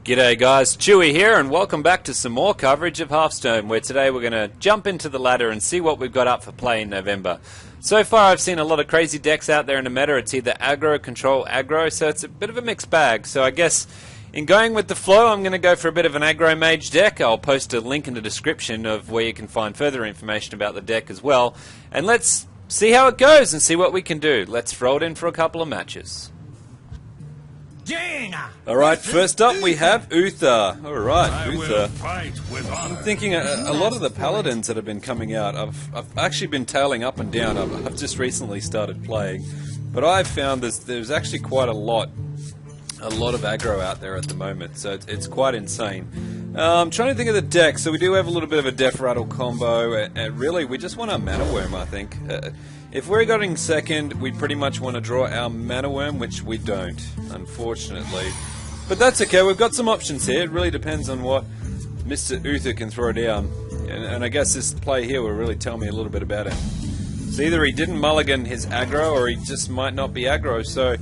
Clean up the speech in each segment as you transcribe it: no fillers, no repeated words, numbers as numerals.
G'day guys, Chewy here and welcome back to some more coverage of Hearthstone, where today we're going to jump into the ladder and see what we've got up for play in November. So far I've seen a lot of crazy decks out there in the meta. It's either aggro, control, aggro, so it's a bit of a mixed bag. So I guess in going with the flow I'm going to go for a bit of an Agro Mage deck. I'll post a link in the description of where you can find further information about the deck as well. And let's see how it goes and see what we can do. Let's throw it in for a couple of matches. Alright, first up we have Uther. Alright, Uther. I'm thinking a lot of the paladins that have been coming out, I've actually been tailing up and down. I've just recently started playing. But I've found there's actually quite a lot of aggro out there at the moment, so it's quite insane. I'm trying to think of the deck. So we do have a little bit of a Death Rattle combo, and really we just want our Mana Worm, I think. If we're going second, we pretty much want to draw our Mana Worm, which we don't, unfortunately. But that's okay, we've got some options here. It really depends on what Mr. Uther can throw down. And I guess this play here will really tell me a little bit about him. So either he didn't mulligan his aggro, or he just might not be aggro. So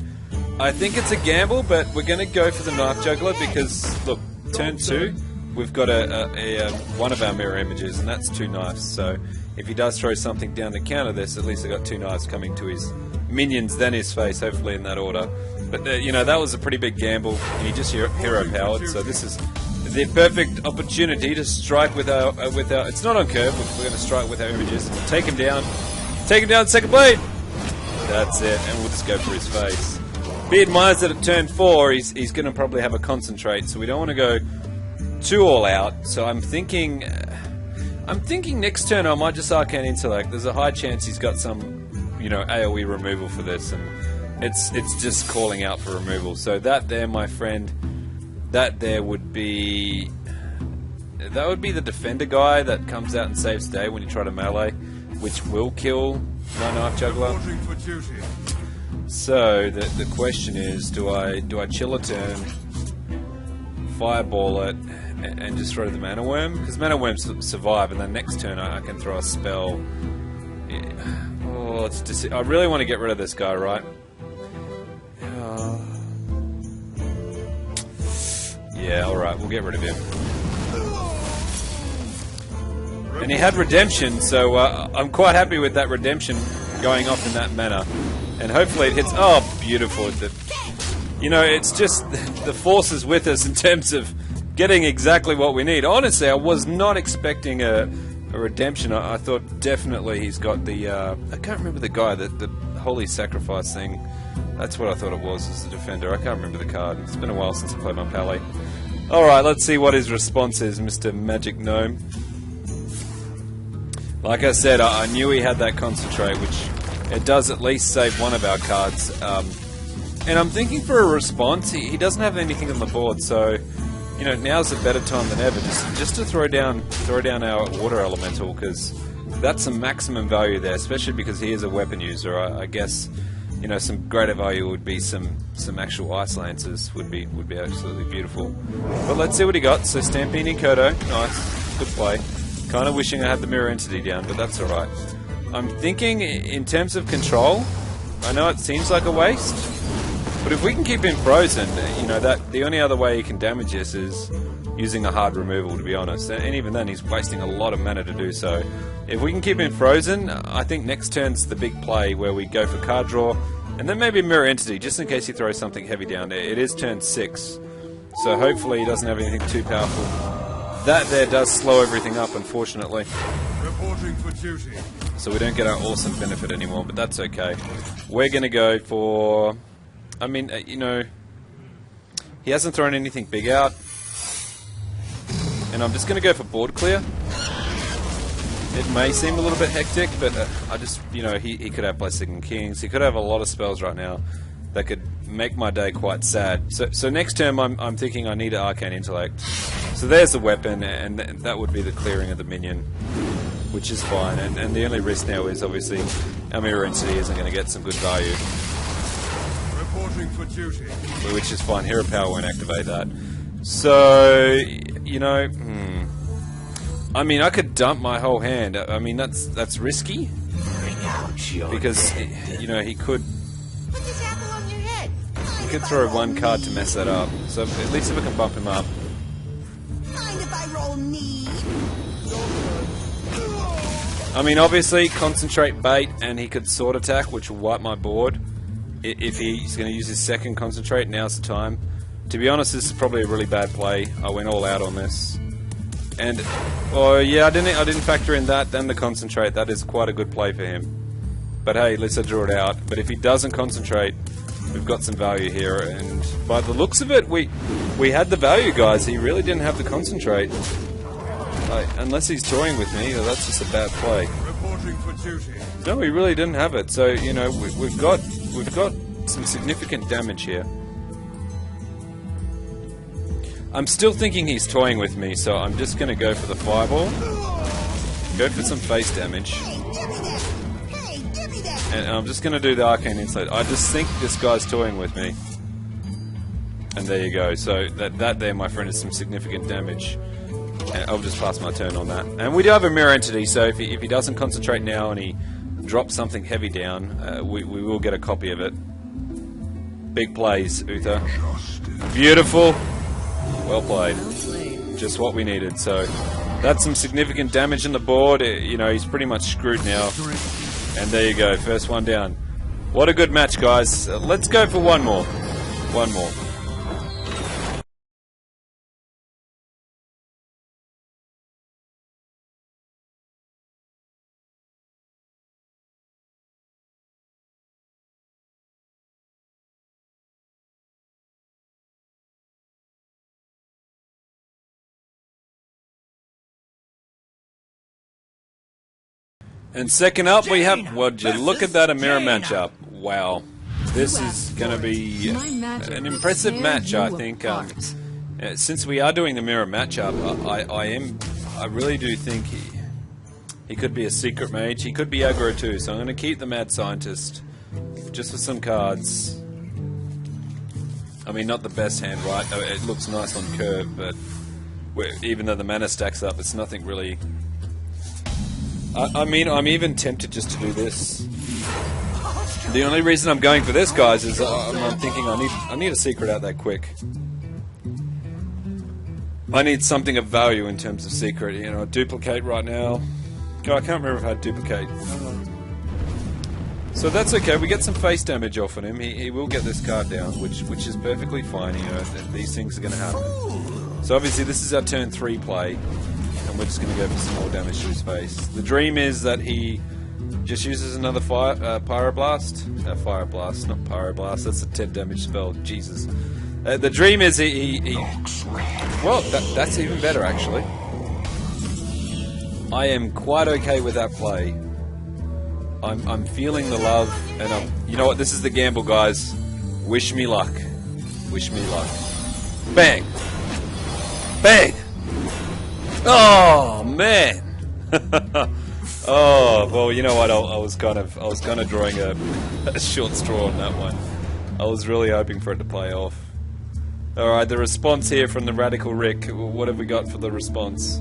I think it's a gamble, but we're going to go for the Knife Juggler because, look, turn 2, we've got one of our mirror images, and that's 2 knives. So if he does throw something down to counter this, at least I got 2 knives coming to his minions, then his face, hopefully in that order. But, you know, that was a pretty big gamble, and he just hero powered, so this is the perfect opportunity to strike with our it's not on curve, we're going to strike with our images. Take him down, second blade! That's it, and we'll just go for his face. Be advised that at turn 4, he's going to probably have a concentrate, so we don't want to go too all out, so I'm thinking next turn I might just Arcane Intellect. There's a high chance he's got some, you know, AoE removal for this, and it's just calling out for removal. So that there, my friend, that there would be the defender guy that comes out and saves the day when you try to melee, which will kill my Knife Juggler. So the question is, do I chill a turn, fireball it, and just throw the Mana Worm? Because Mana Worms survive, and then next turn I can throw a spell. Yeah. Oh, it's just, I really want to get rid of this guy, right? Yeah, alright, we'll get rid of him. And he had Redemption, so I'm quite happy with that Redemption going off in that manner. And hopefully it hits... Oh, beautiful. You know, it's just the force is with us in terms of getting exactly what we need. Honestly, I was not expecting a Redemption. I thought definitely he's got the... I can't remember the guy, the Holy Sacrifice thing. That's what I thought it was as a defender. I can't remember the card. It's been a while since I played my Pally. Alright, let's see what his response is, Mr. Magic Gnome. Like I said, I knew he had that Concentrate, which it does at least save one of our cards. And I'm thinking for a response, he doesn't have anything on the board, so you know, now's a better time than ever just to throw down our Water Elemental, because that's some maximum value there, especially because he is a weapon user. I guess, you know, some greater value would be some actual Ice Lancers would be absolutely beautiful. But let's see what he got. So Stampede Kodo, nice, good play. Kind of wishing I had the Mirror Entity down, but that's alright. I'm thinking in terms of control, I know it seems like a waste, but if we can keep him frozen, you know, that the only other way he can damage us is using a hard removal, to be honest. And even then, he's wasting a lot of mana to do so. If we can keep him frozen, I think next turn's the big play where we go for card draw, and then maybe Mirror Entity, just in case he throws something heavy down there. It is turn 6, so hopefully he doesn't have anything too powerful. That there does slow everything up, unfortunately. Reporting for duty. So we don't get our awesome benefit anymore, but that's okay. We're going to go for... I mean, you know, he hasn't thrown anything big out. And I'm just going to go for board clear. It may seem a little bit hectic, but I just, you know, he could have Blessing Kings. He could have a lot of spells right now that could make my day quite sad. So next turn I'm thinking I need an Arcane Intellect. So there's the weapon, and that would be the clearing of the minion, which is fine. And the only risk now is obviously our Mirror Entity isn't going to get some good value. Reporting for duty. Which is fine. Hero Power won't activate that. So, you know, I mean, I could dump my whole hand. I mean, that's risky. Because, you know, he could... What is apple on your head? could throw one card to mess that up. So at least if I can bump him up. Mind if I roll knee? I mean, obviously, concentrate bait, and he could sword attack, which will wipe my board. If he's going to use his second concentrate, now's the time. To be honest, this is probably a really bad play. I went all out on this. And, oh yeah, I didn't factor in that, then the concentrate. That is quite a good play for him. But hey, let's draw it out. But if he doesn't concentrate, we've got some value here. And by the looks of it, we had the value, guys. He really didn't have to concentrate. Unless he's toying with me, that's just a bad play. Reporting for duty. No, he really didn't have it. So you know, we've got some significant damage here. I'm still thinking he's toying with me, so I'm just going to go for the fireball. Go for some face damage. And I'm just going to do the Arcane Intellect. I just think this guy's toying with me. And there you go. So that there, my friend, is some significant damage. And I'll just pass my turn on that. And we do have a mirror entity, so if he doesn't concentrate now and he drops something heavy down, we will get a copy of it. Big plays, Uther. Beautiful. Well played. Just what we needed. So that's some significant damage in the board. You know, he's pretty much screwed now. And there you go, first one down. What a good match, guys. Let's go for one more. One more. And second up, we have, would you look at that, a mirror matchup. Wow. This is going to be an impressive match, I think. Since we are doing the mirror matchup, I really do think he could be a secret mage. He could be aggro too, so I'm going to keep the mad scientist just for some cards. I mean, not the best hand, right? It looks nice on curve, but even though the mana stacks up, it's nothing really... I mean, I'm even tempted just to do this. The only reason I'm going for this, guys, is I'm thinking I need a secret out that quick. I need something of value in terms of secret. You know, duplicate right now. God, I can't remember if I had duplicate. So that's okay. We get some face damage off on him. He will get this card down, which is perfectly fine. You know, these things are going to happen. So obviously this is our turn 3 play. And we're just going to go for some more damage to his face. The dream is that he just uses another Pyroblast. Fireblast, not Pyroblast. That's a 10 damage spell. Jesus. The dream is he well, that's even better, actually. I am quite okay with that play. I'm feeling the love, and you know what? This is the gamble, guys. Wish me luck. Wish me luck. Bang! Bang! Oh man! Oh well, you know what? I was kind of drawing a short straw on that one. I was really hoping for it to play off. All right, the response here from the Radical Rick. What have we got for the response?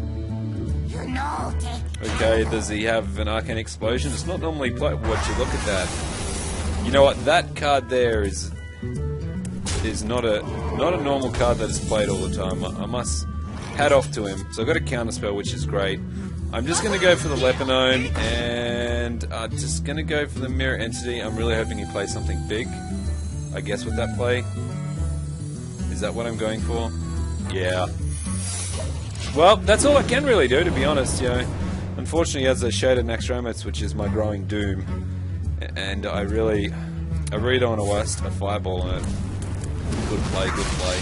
Okay, does he have an Arcane Explosion? It's not normally played. Would you look at that? You know what? That card there is not a normal card that is played all the time. I must. Hat off to him. So I've got a counterspell, which is great. I'm just going to go for the Leper nome, and I'm just going to go for the mirror entity. I'm really hoping he plays something big, I guess, with that play. Is that what I'm going for? Yeah. Well, that's all I can really do, to be honest. You know, unfortunately, he has a Shaded Naxxramas, which is my growing doom, and I really don't want to waste a fireball on it. Good play, good play.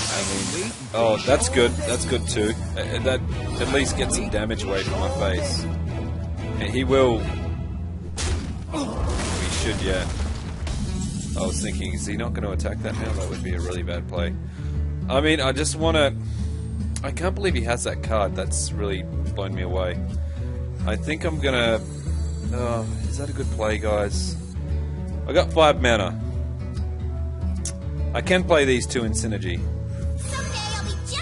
I mean, oh, that's good. That's good too. That at least gets some damage away from my face. And he will. He should, yeah. I was thinking, is he not going to attack that now? That would be a really bad play. I mean, I just want to. I can't believe he has that card. That's really blown me away. I think I'm gonna. Is that a good play, guys? I got 5 mana. I can play these 2 in synergy.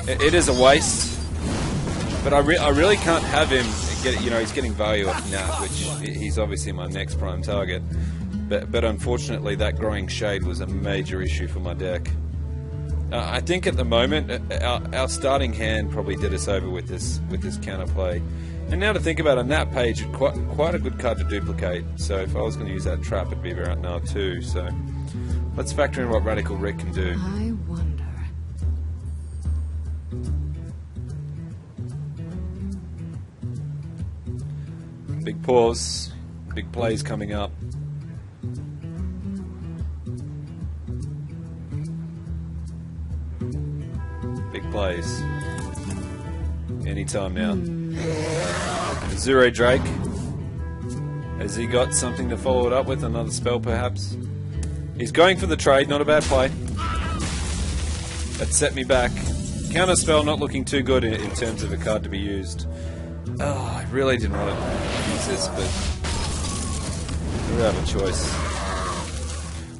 It is a waste, but I really can't have him get. You know, he's getting value off Nat, which he's obviously my next prime target. But unfortunately, that Growing Shade was a major issue for my deck. I think at the moment, our starting hand probably did us over with this counterplay. And now to think about it, on that page, it's quite a good card to duplicate. So if I was going to use that trap, it'd be around now too. So let's factor in what Radical Rick can do. I wonder. Big pause, big plays coming up. Big plays. Anytime now. Zero Drake. Has he got something to follow it up with? Another spell, perhaps? He's going for the trade, not a bad play. That set me back. Counter spell not looking too good in terms of a card to be used. Oh, I really didn't want to use this, but I don't have a choice.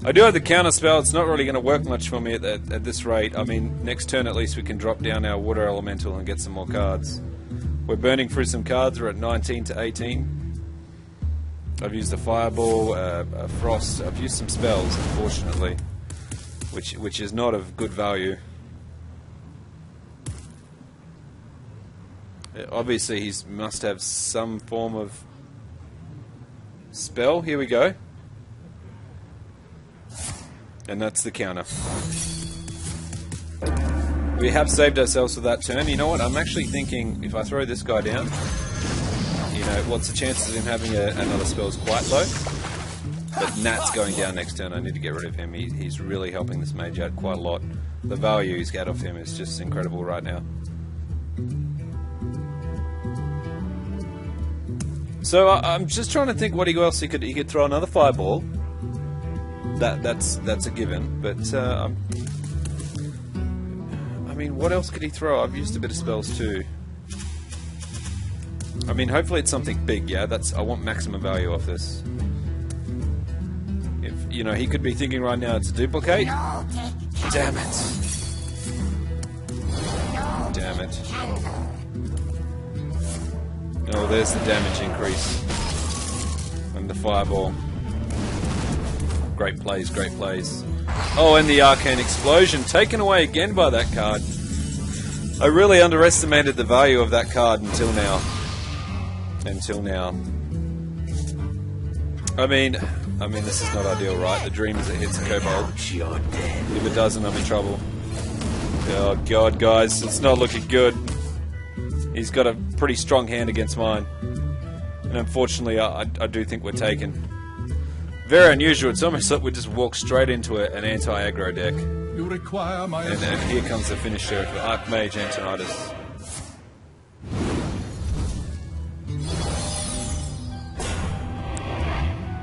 I do have the counter spell. It's not really going to work much for me at this rate. I mean, next turn at least we can drop down our Water Elemental and get some more cards. We're burning through some cards. We're at 19 to 18. I've used a Fireball, a Frost. I've used some spells, unfortunately, which is not of good value. Obviously, he must have some form of spell. Here we go. And that's the counter. We have saved ourselves for that turn. You know what? I'm actually thinking if I throw this guy down, you know, what's the chances of him having another spell is quite low. But Nat's going down next turn. I need to get rid of him. He's really helping this mage out quite a lot. The value he's got off him is just incredible right now. So I'm just trying to think what else he could throw. Another Fireball. That's a given. But I mean, what else could he throw? I've used a bit of spells too. I mean, hopefully it's something big. Yeah, I want maximum value off this. If you know, he could be thinking right now it's a duplicate. Damn it! Damn it! Oh, there's the damage increase. And the Fireball. Great plays, great plays. Oh, and the Arcane Explosion, taken away again by that card. I really underestimated the value of that card until now. I mean, this is not ideal, right? The dream is it hits a kobold. If it doesn't, I'm in trouble. Oh god, guys, it's not looking good. He's got a pretty strong hand against mine. And unfortunately, I do think we're taken. Very unusual. It's almost like we just walk straight into an anti-aggro deck. You require my and here comes the finisher for Arcane Mage Antonidas.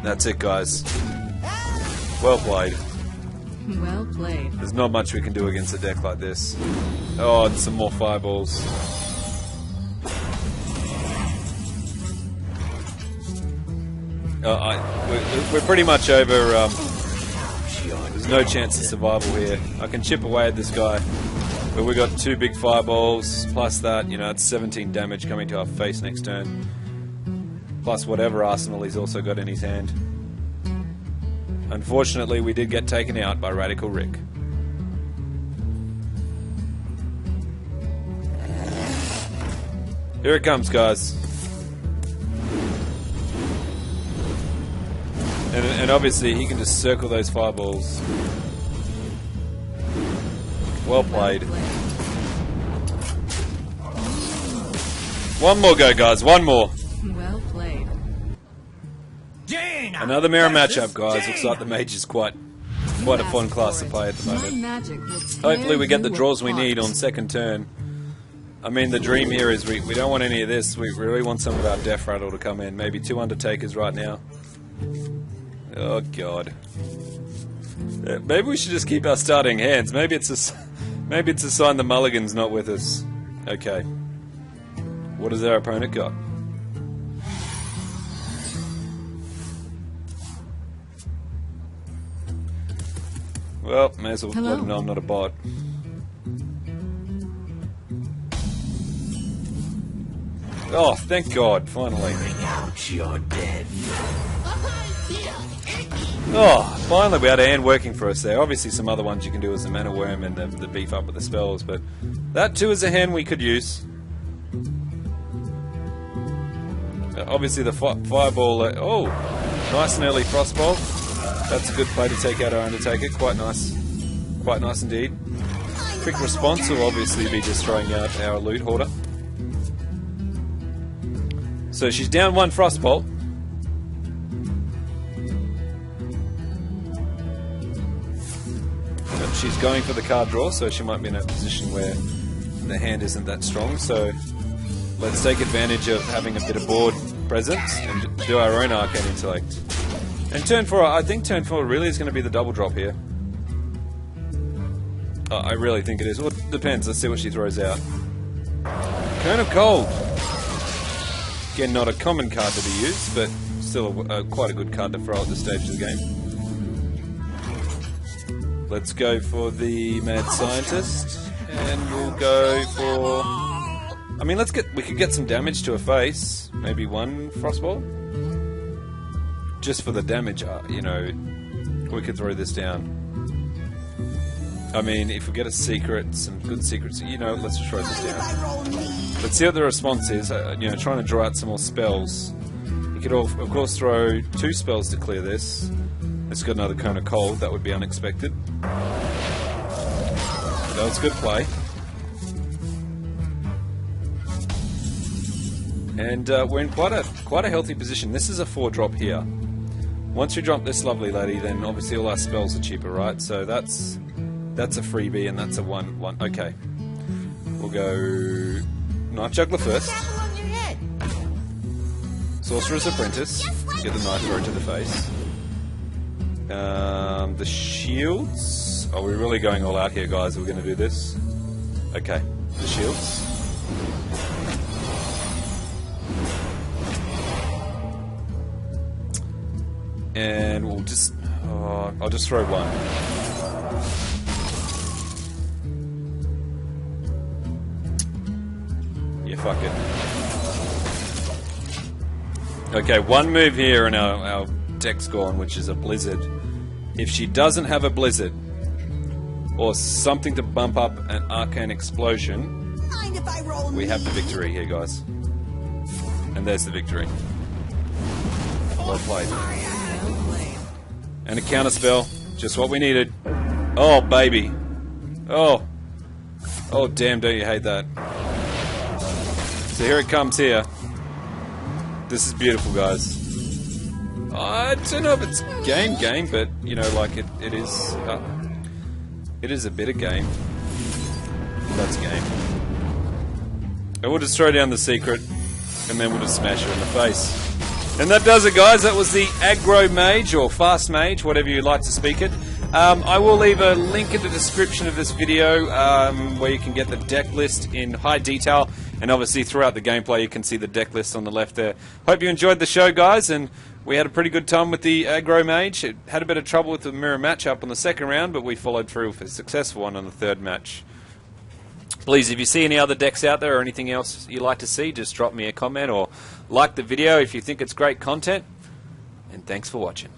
That's it, guys. Well played. Well played. There's not much we can do against a deck like this. Oh, and some more Fireballs. We're pretty much over. There's no chance of survival here. I can chip away at this guy, but we got 2 big Fireballs, plus that, you know, it's 17 damage coming to our face next turn. Plus whatever arsenal he's also got in his hand. Unfortunately, we did get taken out by Radical Rick. Here it comes, guys. And obviously he can just circle those Fireballs. Well played. One more go, guys. One more. Well played. Another mirror matchup, guys. Looks like the mage is quite a fun class to play at the moment. Hopefully we get the draws we need on second turn. I mean, the dream here is we don't want any of this. We really want some of our Death Rattle to come in. Maybe 2 Undertakers right now. Oh god. Maybe we should just keep our starting hands. Maybe it's a sign the Mulligan's not with us. Okay. What has our opponent got? Well, may as well let him know I'm not a bot. Oh, thank God, finally. Bring out your dead. Oh, finally we had a hand working for us there. Obviously some other ones you can do as the Mana Worm and the beef up with the spells, but that too is a hand we could use. Obviously the Fireball, oh, nice and early Frostbolt. That's a good play to take out our Undertaker, quite nice indeed. Quick response will obviously be just throwing out our Loot Horder. So she's down one Frostbolt. She's going for the card draw, so she might be in a position where the hand isn't that strong. So let's take advantage of having a bit of board presence and do our own Arcane Intellect. And turn 4, I think turn 4 really is going to be the double drop here. I really think it is. Well, it depends. Let's see what she throws out. Cone of Cold. Again, not a common card to be used, but still quite a good card to throw at this stage of the game. Let's go for the Mad Scientist, and we'll go for... I mean, we could get some damage to her face. Maybe one Frostbolt? Just for the damage, you know, we could throw this down. I mean, if we get a secret, some good secrets, you know, let's just throw this down. Let's see what the response is. You know, trying to draw out some more spells. You could, of course, throw 2 spells to clear this. It's got another Cone of Cold. That would be unexpected. That was a good play. And we're in quite a healthy position. This is a 4-drop here. Once we drop this lovely lady, then obviously all our spells are cheaper, right? So that's a freebie, and that's a 1/1. Okay, we'll go Knife Juggler first. Sorcerers Apprentice. Get the knife throw to the face. The shields. Are we really going all out here, guys? We're going to do this. Okay, the shields. And we'll just... I'll just throw one. Yeah, fuck it. Okay, one move here and our deck's gone, which is a Blizzard. If she doesn't have a Blizzard, or something to bump up an Arcane Explosion, we have the victory here, guys. And there's the victory. Well played. And a counterspell, just what we needed. Oh, baby. Oh. Oh, damn, don't you hate that. So here it comes here. This is beautiful, guys. I don't know if it's game, but, you know, like, it is a bit of game. That's game. And we'll just throw down the secret, and then we'll just smash her in the face. And that does it, guys. That was the Agro Mage, or Fast Mage, whatever you like to speak it. I will leave a link in the description of this video where you can get the deck list in high detail. And obviously throughout the gameplay you can see the deck list on the left there. Hope you enjoyed the show, guys, and we had a pretty good time with the Agro Mage. It had a bit of trouble with the mirror matchup on the second round, but we followed through with a successful one on the third match. Please, if you see any other decks out there or anything else you'd like to see, just drop me a comment or like the video if you think it's great content. And thanks for watching.